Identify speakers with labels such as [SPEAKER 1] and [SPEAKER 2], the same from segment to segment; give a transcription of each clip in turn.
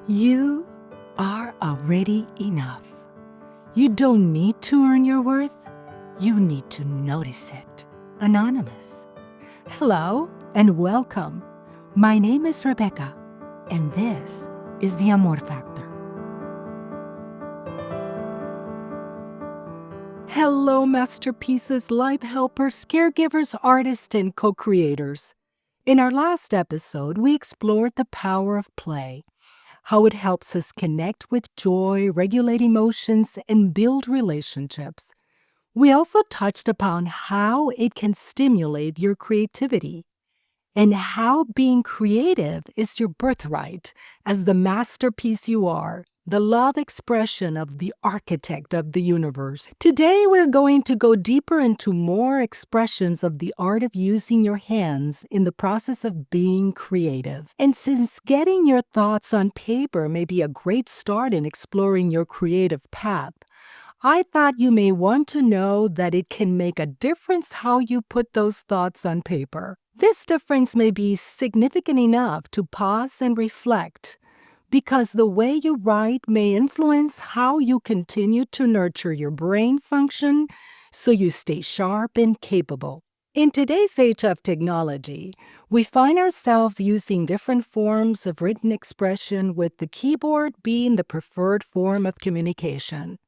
[SPEAKER 1] You are already enough. You don't need to earn your worth. You need to notice it. Anonymous. Hello and welcome. My name is Rebeca, and this is the AMOR Factor. Hello, masterpieces, life helpers, caregivers, artists, and co-creators. In our last episode, we explored the power of play, how it helps us connect with joy, regulate emotions, and build relationships. We also touched upon how it can stimulate your creativity and how being creative is your birthright as the masterpiece you are, the love expression of the architect of the universe. Today, we're going to go deeper into more expressions of the art of using your hands in the process of being creative. And since getting your thoughts on paper may be a great start in exploring your creative path, I thought you may want to know that it can make a difference how you put those thoughts on paper. This difference may be significant enough to pause and reflect, because the way you write may influence how you continue to nurture your brain function so you stay sharp and capable. In today's age of technology, we find ourselves using different forms of written expression, with the keyboard being the preferred form of communication.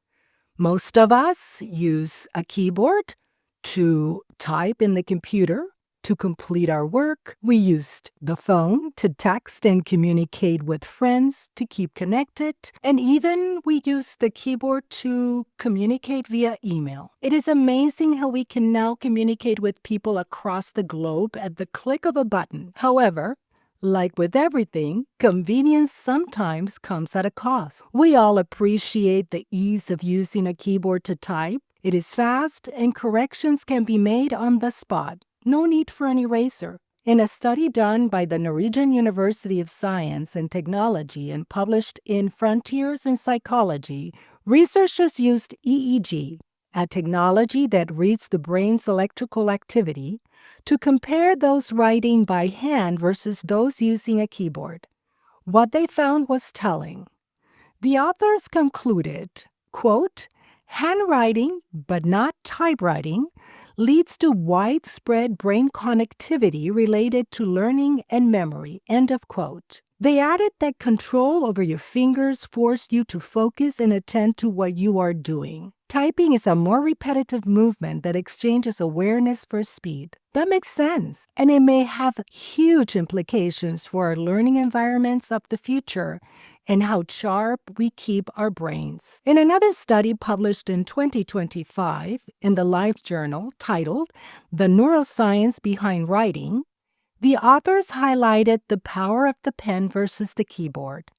[SPEAKER 1] Most of us use a keyboard to type in the computer to complete our work. We used the phone to text and communicate with friends to keep connected. And even we use the keyboard to communicate via email. It is amazing how we can now communicate with people across the globe at the click of a button. However, like with everything, convenience sometimes comes at a cost. We all appreciate the ease of using a keyboard to type. It is fast and corrections can be made on the spot. No need for an eraser. In a study done by the Norwegian University of Science and Technology and published in Frontiers in Psychology, researchers used EEG, a technology that reads the brain's electrical activity, to compare those writing by hand versus those using a keyboard. What they found was telling. The authors concluded, quote, handwriting, but not typewriting, leads to widespread brain connectivity related to learning and memory, end of quote. They added that control over your fingers forced you to focus and attend to what you are doing. Typing is a more repetitive movement that exchanges awareness for speed. That makes sense, and it may have huge implications for our learning environments of the future and how sharp we keep our brains. In another study published in 2025 in the Life Journal titled "The Neuroscience Behind Writing," the authors highlighted the power of the pen versus the keyboard.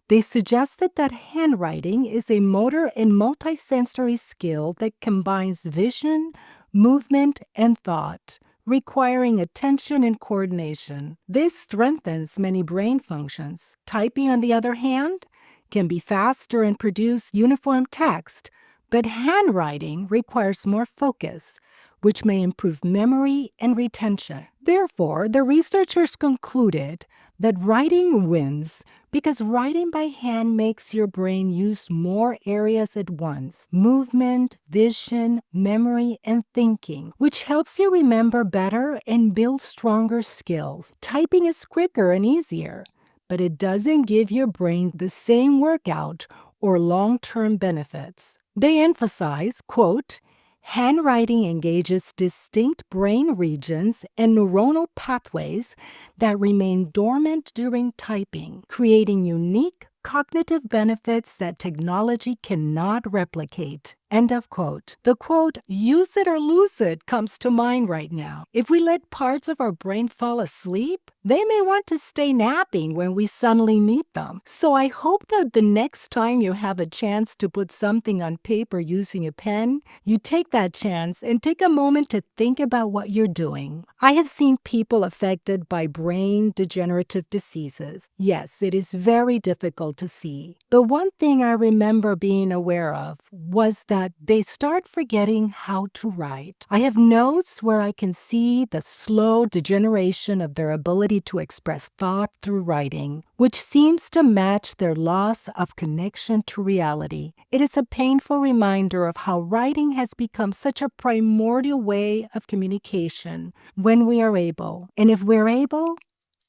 [SPEAKER 1] They suggested that handwriting is a motor and multisensory skill that combines vision, movement, and thought, requiring attention and coordination. This strengthens many brain functions. Typing, on the other hand, can be faster and produce uniform text, but handwriting requires more focus, which may improve memory and retention. Therefore, the researchers concluded that writing wins because writing by hand makes your brain use more areas at once: movement, vision, memory, and thinking, which helps you remember better and build stronger skills. Typing is quicker and easier, but it doesn't give your brain the same workout or long-term benefits. They emphasize, quote, handwriting engages distinct brain regions and neuronal pathways that remain dormant during typing, creating unique cognitive benefits that technology cannot replicate. End of quote. The quote, use it or lose it, comes to mind right now. If we let parts of our brain fall asleep, they may want to stay napping when we suddenly need them. So I hope that the next time you have a chance to put something on paper using a pen, you take that chance and take a moment to think about what you're doing. I have seen people affected by brain degenerative diseases. Yes, it is very difficult to see. The one thing I remember being aware of was that that they start forgetting how to write. I have notes where I can see the slow degeneration of their ability to express thought through writing, which seems to match their loss of connection to reality. It is a painful reminder of how writing has become such a primordial way of communication when we are able. And if we're able,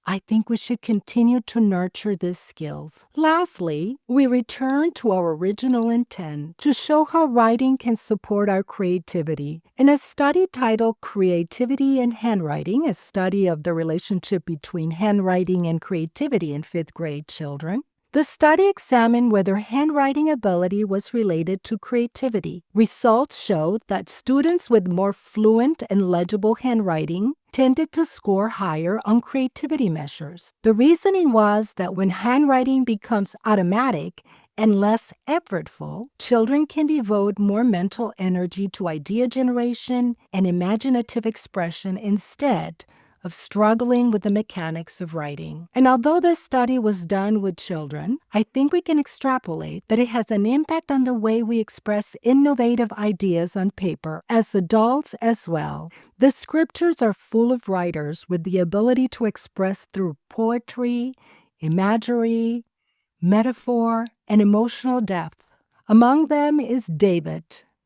[SPEAKER 1] I think we should continue to nurture these skills. Lastly, we return to our original intent to show how writing can support our creativity. In a study titled Creativity in Handwriting, a study of the relationship between handwriting and creativity in fifth grade children, the study examined whether handwriting ability was related to creativity. Results showed that students with more fluent and legible handwriting tended to score higher on creativity measures. The reasoning was that when handwriting becomes automatic and less effortful, children can devote more mental energy to idea generation and imaginative expression instead of struggling with the mechanics of writing. And although this study was done with children, I think we can extrapolate that it has an impact on the way we express innovative ideas on paper as adults as well. The scriptures are full of writers with the ability to express through poetry, imagery, metaphor, and emotional depth. Among them is David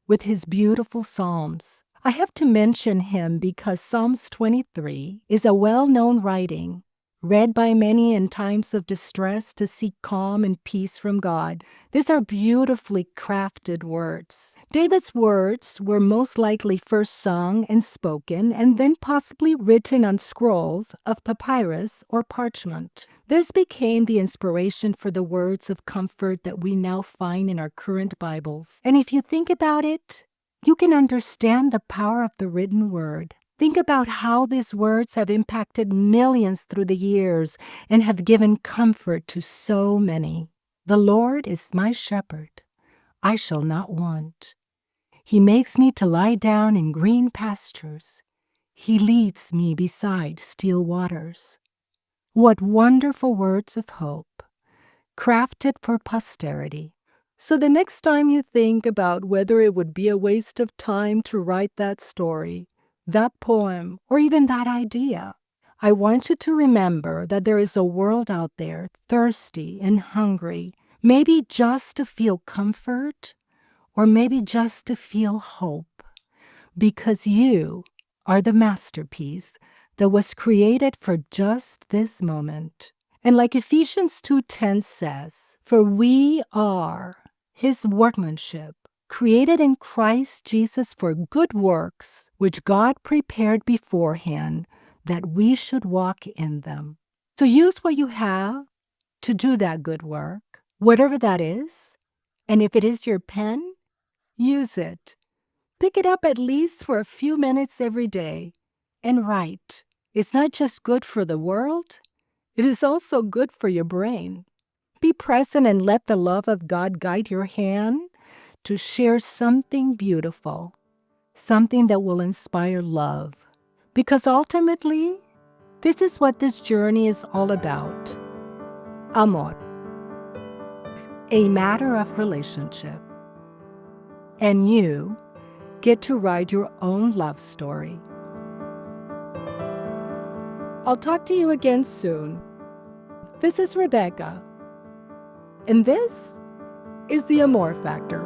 [SPEAKER 1] with his beautiful Psalms. I have to mention him because Psalms 23 is a well-known writing, read by many in times of distress to seek calm and peace from God. These are beautifully crafted words. David's words were most likely first sung and spoken and then possibly written on scrolls of papyrus or parchment. This became the inspiration for the words of comfort that we now find in our current Bibles. And if you think about it, you can understand the power of the written word. Think about how these words have impacted millions through the years and have given comfort to so many. The Lord is my shepherd. I shall not want. He makes me to lie down in green pastures. He leads me beside still waters. What wonderful words of hope, crafted for posterity. So the next time you think about whether it would be a waste of time to write that story, that poem, or even that idea, I want you to remember that there is a world out there thirsty and hungry, maybe just to feel comfort, or maybe just to feel hope, because you are the masterpiece that was created for just this moment. And like Ephesians 2:10 says, for we are his workmanship, created in Christ Jesus for good works, which God prepared beforehand that we should walk in them. So use what you have to do that good work, whatever that is. And if it is your pen, use it. Pick it up at least for a few minutes every day and write. It's not just good for the world, it is also good for your brain. Be present and let the love of God guide your hand to share something beautiful, something that will inspire love. Because ultimately, this is what this journey is all about. Amor, a matter of relationship. And you get to write your own love story. I'll talk to you again soon. This is Rebeca. And this is the AMOR Factor.